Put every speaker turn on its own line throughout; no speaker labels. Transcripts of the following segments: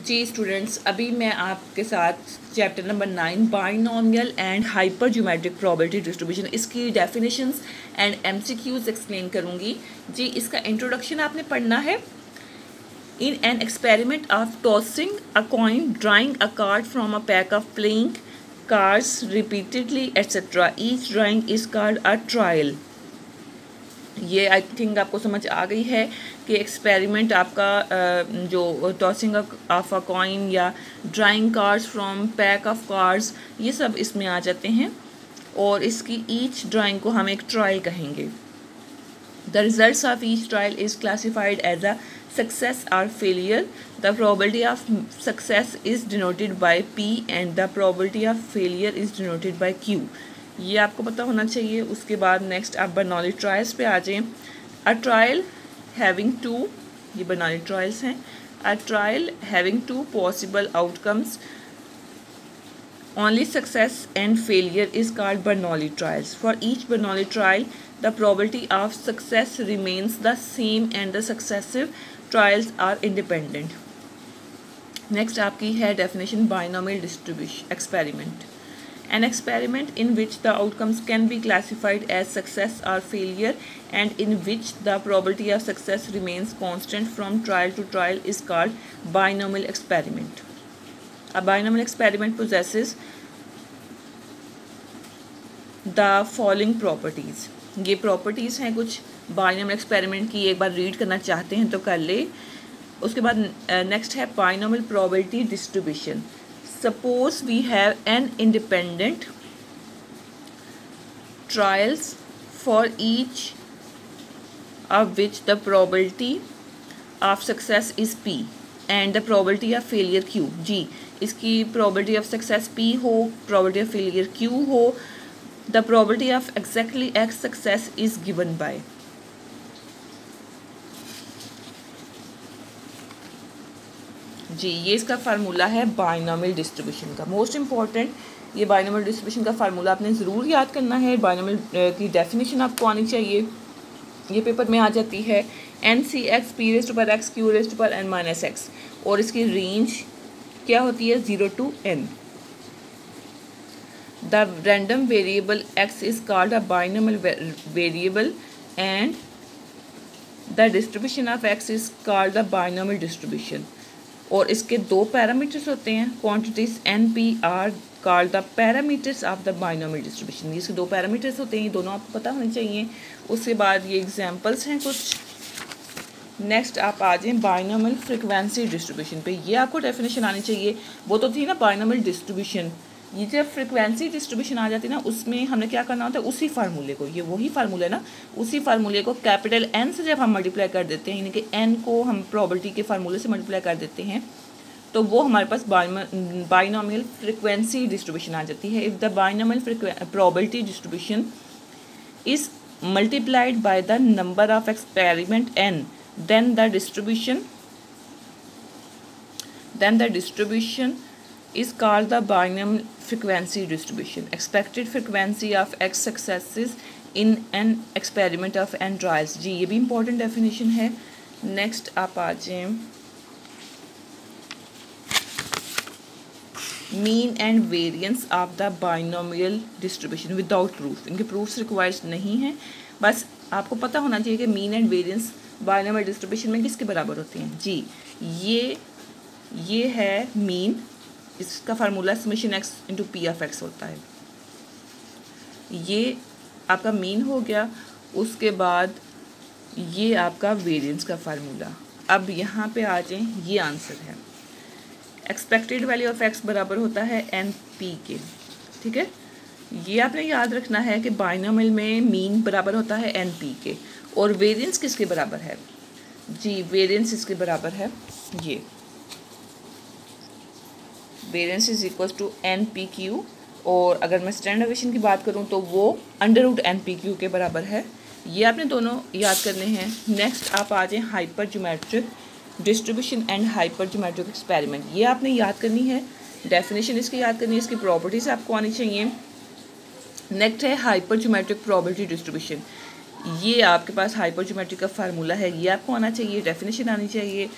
जी students, अभी मैं आपके साथ chapter number 9 binomial and hyper geometric probability distribution इसकी डेफिनेशंस एंड एमसीक्यूज एक्सप्लेन करूंगी। जी इसका इंट्रोडक्शन आपने पढ़ना है। In an experiment of tossing a coin, drawing a card from a pack of playing cards repeatedly et cetera, each drawing is called a trial. ये I think आपको समझ आ गई है कि एक्सपेरिमेंट आपका जो टॉसिंग ऑफ अ कॉइन या drawing cards from pack of cards, ये सब इसमें आ जाते हैं और इसकी ईच ड्राइंग को हम एक ट्रायल कहेंगे। The results of each trial is classified as a success और failure. The probability of success is denoted by P and the probability of failure is denoted by Q। ये आपको पता होना चाहिए। उसके बाद नेक्स्ट आप बर्नौली ट्रायल्स पे आ जाएं। अ ट्रायल हैविंग टू, ये बर्नौली ट्रायल्स हैं। A trial having two possible outcomes, only success and failure is called Bernoulli trials. For each Bernoulli trial, the probability of success remains the same and the successive trials are independent. Next आपकी है definition binomial distribution experiment. An experiment in which the outcomes can be classified as success or failure and in which the probability of success remains constant from trial to trial is called binomial experiment. A binomial experiment possesses the following properties. ये properties हैं कुछ binomial experiment की, एक बार read करना चाहते हैं तो कर ले। उसके बाद next है binomial probability distribution. Suppose we have n independent trials for each of which the probability of success is P and the probability of failure Q. जी इसकी probability of success P हो, probability of failure Q हो, the probability of exactly X success is given by. जी ये इसका formula है binomial distribution का। Most important ये binomial distribution का formula आपने ज़रूर याद करना है। बाइनोमियल की डेफिनेशन आपको आनी चाहिए, ये पेपर में आ जाती है। NC(x) P(x) Q(n-x) और इसकी रेंज क्या होती है 0 to n. The random variable x is called a binomial variable and the distribution of x is called the binomial distribution. और इसके दो पैरामीटर्स होते हैं, quantities NP are called the parameters of the binomial distribution. इसके दो parameters होते हैं, ये दोनों आपको पता होने चाहिए। उसके बाद ये एग्जांपल्स हैं कुछ। नेक्स्ट आप आ जाएं बाइनोमियल फ्रिक्वेंसी डिस्ट्रीब्यूशन पे। ये आपको डेफिनेशन आनी चाहिए। वो तो थी ना बाइनोमियल डिस्ट्रीब्यूशन, ये जब फ्रिक्वेंसी डिस्ट्रीब्यूशन आ जाती है ना, उसमें हमने क्या करना होता है, उसी फार्मूले को, ये वही फार्मूला है ना, उसी फार्मूले को कैपिटल N से जब हम मल्टीप्लाई कर देते हैं, यानी कि N को हम प्रोबेबिलिटी के फार्मूले से मल्टीप्लाई कर देते हैं, तो वो हमारे पास बाइनोमियल फ्रिक्वेंसी डिस्ट्रीब्यूशन आ जाती है। If the binomial probability distribution is multiplied by the number of experiment N, then the distribution is called the binomial frequency distribution. Expected frequency of X successes in an experiment of n trials. जी ये भी important definition है। Next आप आ जाएं mean and variance of the binomial distribution without proof. इनके proofs required नहीं है, बस आपको पता होना चाहिए कि mean and variance binomial distribution में किसके बराबर होते हैं। जी ये है मीन, इसका formula summation x into P of x होता है। ये आपका मीन हो गया। उसके बाद ये आपका वेरियंस का फार्मूला। अब यहाँ पे आ जाएं, ये आंसर है। एक्सपेक्टेड वैल्यू ऑफ x बराबर होता है NP के, ठीक है। ये आपने याद रखना है कि बाइनोमियल में मीन बराबर होता है NP के, और वेरियंस किसके बराबर है। जी वेरियंस इसके बराबर है, ये variance is equal to NPQ, और अगर मैं स्टैंडर्ड डेविएशन की बात करूं तो वो √NPQ के बराबर है। ये आपने दोनों याद करने हैं। नेक्स्ट आप आ जाएं hyper geometric distribution and hyper geometric experiment. ये आपने याद करनी है, डेफिनेशन इसकी याद करनी है, इसकी प्रॉपर्टीज आपको आनी चाहिए। नेक्स्ट है हाइपर ज्योमेट्रिक प्रोबेबिलिटी डिस्ट्रीब्यूशन। ये आपके पास हाइपर ज्योमेट्रिक का फार्मूला है, ये आपको आना चाहिए, डेफिनेशन आनी चाहिए।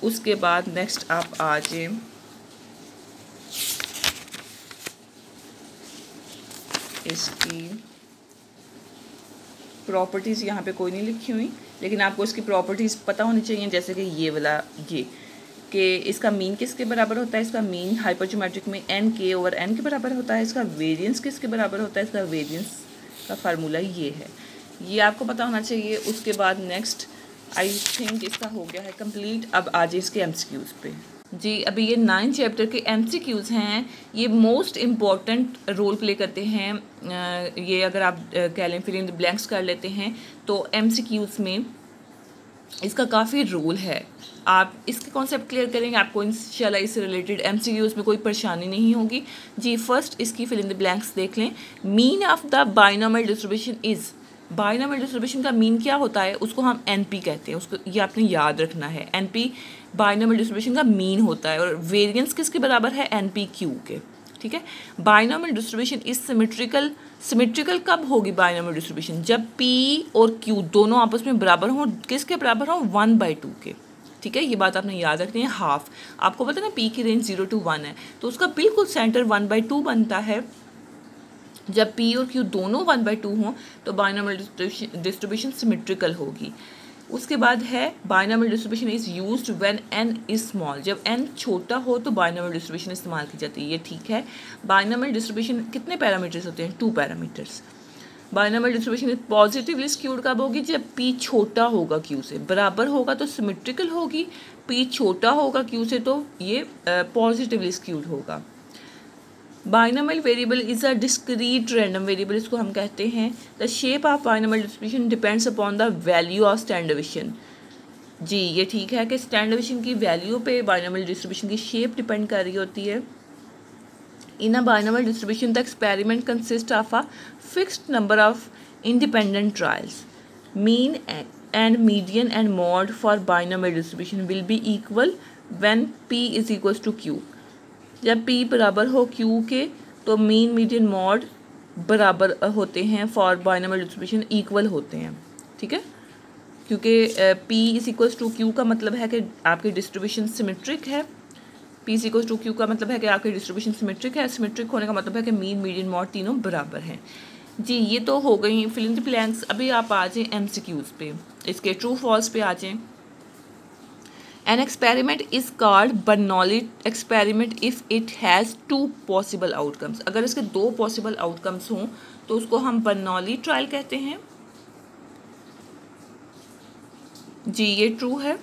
उसके बाद नेक्स्ट आप आ जाए इसकी प्रॉपर्टीज़। यहाँ पे कोई नहीं लिखी हुई, लेकिन आपको इसकी प्रॉपर्टीज़ पता होनी चाहिए, जैसे कि ये वाला ये कि इसका मीन किसके बराबर होता है। इसका मीन हाइपरज्योमेट्रिक में एन के ओवर एन के बराबर होता है। इसका वेरिएंस किसके बराबर होता है। इसका वेरिएंस का फार्मूला ये है, ये आपको पता होना चाहिए। उसके बाद नेक्स्ट आई थिंक इसका हो गया है कंप्लीट। अब आ जाए इसके एमसीक्यूज़ पे। जी, अभी ये 9 चैप्टर के एमसीक्यूज़ हैं, ये मोस्ट इम्पॉर्टेंट रोल प्ले करते हैं। ये अगर आप कह लें फिल इन द ब्लैंक्स कर लेते हैं तो एमसीक्यूज़ में इसका काफ़ी रोल है। आप इसके कॉन्सेप्ट क्लियर करेंगे, आपको इंशाल्लाह इससे रिलेटेड एमसीक्यूज़ में कोई परेशानी नहीं होगी। जी, फर्स्ट इसकी फिल इन द ब्लैंक्स देख लें। Mean of the binomial distribution is, binomial distribution का मीन क्या होता है, उसको हम एनपी कहते हैं। उसको ये आपने याद रखना है, एनपी बाइनोमियल डिस्ट्रीब्यूशन का मीन होता है और वेरिएंस किसके बराबर है, एनपी क्यू के। ठीक है, binomial distribution is symmetrical. Symmetrical कब होगी बाइनोमियल डिस्ट्रीब्यूशन, जब पी और क्यू दोनों आपस में बराबर हों। किसके बराबर हों, 1/2 के। ठीक है, ये बात आपने याद रखनी है। हाफ, आपको पता है ना पी की रेंज 0 to 1 है, तो उसका बिल्कुल सेंटर 1/2 बनता है। जब पी और क्यू दोनों 1/2 हों तो बाइनोमियल डिस्ट्रीब्यूशन सिमेट्रिकल होगी। उसके बाद है binomial distribution is used when n is small. जब n छोटा हो तो बाइनोमियल डिस्ट्रीब्यूशन इस्तेमाल की जाती है, ये ठीक है। बाइनोमियल डिस्ट्रीब्यूशन कितने पैरामीटर्स होते हैं, 2 parameters. Binomial distribution positively skewed कब होगी, जब p छोटा होगा q से। बराबर होगा तो सिमेट्रिकल होगी, p छोटा होगा q से तो ये पॉजिटिवली स्क्यूड होगा। Binomial variable is a discrete random variable, इसको हम कहते हैं। The shape of binomial distribution depends upon the value of standard division. जी, ये ठीक है कि स्टैंडर्ड डिवीजन की वैल्यू पे बाइनोमियल डिस्ट्रीब्यूशन की शेप डिपेंड कर रही होती है। In a binomial distribution the experiment consist of a fixed number of independent trials. Mean and median and mode for binomial distribution will be equal when p is equal to q। जब p बराबर हो q के तो mean median mode बराबर होते हैं, for binomial distribution equal होते हैं। ठीक है, क्योंकि p is equal to q का मतलब है कि आपकी डिस्ट्रीब्यूशन सिमेट्रिक है। p is equal to q का मतलब है कि आपकी डिस्ट्रीब्यूशन सिमेट्रिक है। सिमेट्रिक होने का मतलब है कि मीन मीडियन मॉड तीनों बराबर हैं। जी, ये तो हो गई फिल इन द ब्लैंक्स। अभी आप आ जाएँ एमसीक्यूज़ पे, इसके ट्रू फॉल्स पे आ जाएँ। An experiment is called Bernoulli experiment if it has 2 possible outcomes। अगर इसके 2 possible outcomes हों तो उसको हम बर्नौली ट्रायल कहते हैं। जी, ये ट्रू है।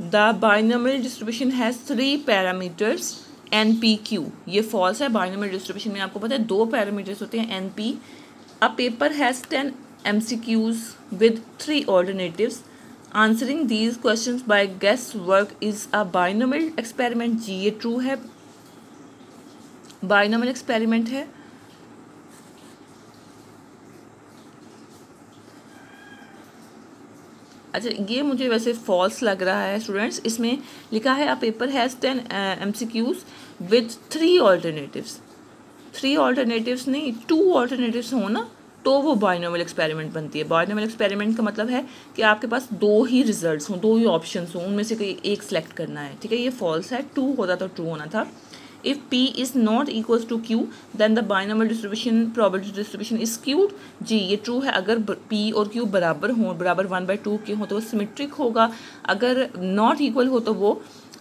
The binomial distribution has 3 parameters n, p, q। ये फॉल्स है। बाइनोमियल डिस्ट्रीब्यूशन में आपको पता है 2 पैरामीटर्स होते हैं n, p। A paper has 10 MCQs with 3 alternatives। Answering these questions by guesswork is a binomial experiment। जी, ये ट्रू है, बाइनोमियल एक्सपेरिमेंट है। अच्छा, ये मुझे वैसे फॉल्स लग रहा है स्टूडेंट्स। इसमें लिखा है a paper has 10 MCQs with 3 alternatives. 3 alternatives नहीं, 2 ऑल्टरनेटिव्स हो ना तो वो बाइनोमियल एक्सपेरिमेंट बनती है। बाइनोमियल एक्सपेरिमेंट का मतलब है कि आपके पास 2 ही रिजल्ट्स हों, 2 ही ऑप्शंस हों, उनमें से कोई एक सेलेक्ट करना है। ठीक है, ये फॉल्स है। 2 होता तो ट्रू होना था। If p is not equals to q then the binomial distribution probability distribution is skewed. जी, ये ट्रू है। अगर p और q बराबर हों, बराबर 1/2 के हों तो वो सिमेट्रिक होगा। अगर नॉट इक्वल हो तो वो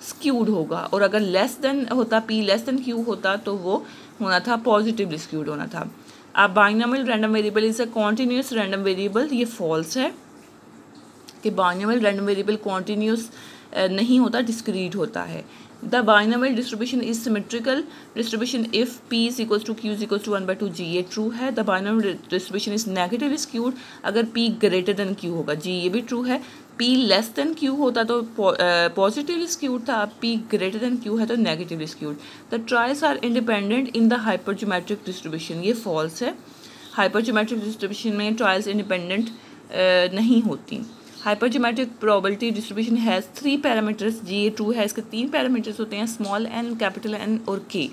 स्क्यूड होगा। और अगर लेस देन होता, p लेस देन q होता तो वो होना था पॉजिटिवली स्क्यूड होना था। अब binomial random variable is a continuous random variable, ये फॉल्स है कि बाइनोमियल रैंडम वेरिएबल कॉन्टीन्यूस नहीं होता, डिस्क्रीट होता है। The binomial distribution is symmetrical distribution if p is equal to q is equal to 1/2। जी, ये ट्रू है। The binomial distribution is negatively skewed अगर p ग्रेटर देन q होगा। जी, ये भी ट्रू है। p लेस देन q होता तो पॉजिटिवली स्क्यूड था, अब p ग्रेटर देन q है तो negatively skewed. The trials are independent in the hypergeometric distribution, ये फॉल्स है। हाइपरज्योमेट्रिक डिस्ट्रीब्यूशन में ट्रायल्स इंडिपेंडेंट नहीं होती। Hypergeometric probability distribution has 3 parameters. जी, ये ट्रू है। इसके 3 पैरामीटर्स होते हैं, स्मॉल n, कैपिटल N और k।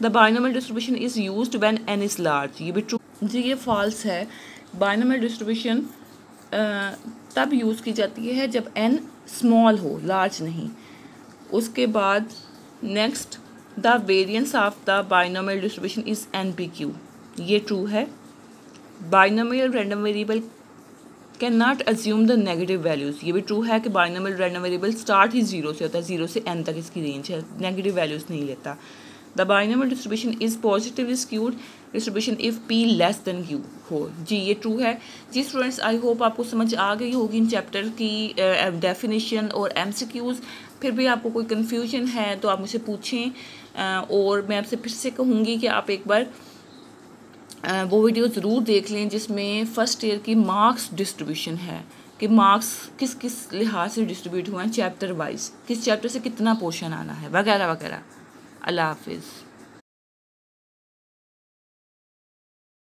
The binomial distribution is used when n is large, ये भी ट्रू। जी, ये फॉल्स है। बाइनोमियल डिस्ट्रीब्यूशन तब यूज़ की जाती है जब n स्मॉल हो, लार्ज नहीं। उसके बाद next, the variance of the binomial distribution is NPQ, ये ट्रू है। Binomial random variable can not assume the negative values, ये भी ट्रू है कि बाइनोमियल रैंडम वेरिएबल स्टार्ट ही 0 से होता है, 0 से n तक इसकी रेंज है, नेगेटिव वैल्यूज़ नहीं लेता। The binomial distribution is positively skewed distribution if p less than q हो, जी ये ट्रू है। जी स्टूडेंट्स, आई होप आपको समझ आ गई होगी इन चैप्टर की डेफिनेशन और MCQs। फिर भी आपको कोई कन्फ्यूजन है तो आप मुझसे पूछें, और मैं आपसे फिर से कहूँगी कि आप एक बार वो वीडियो ज़रूर देख लें जिसमें फ़र्स्ट ईयर की मार्क्स डिस्ट्रीब्यूशन है कि मार्क्स किस किस लिहाज से डिस्ट्रीब्यूट हुए हैं चैप्टर वाइज, किस चैप्टर से कितना पोर्शन आना है, वगैरह वगैरह। अल्लाह हाफिज़।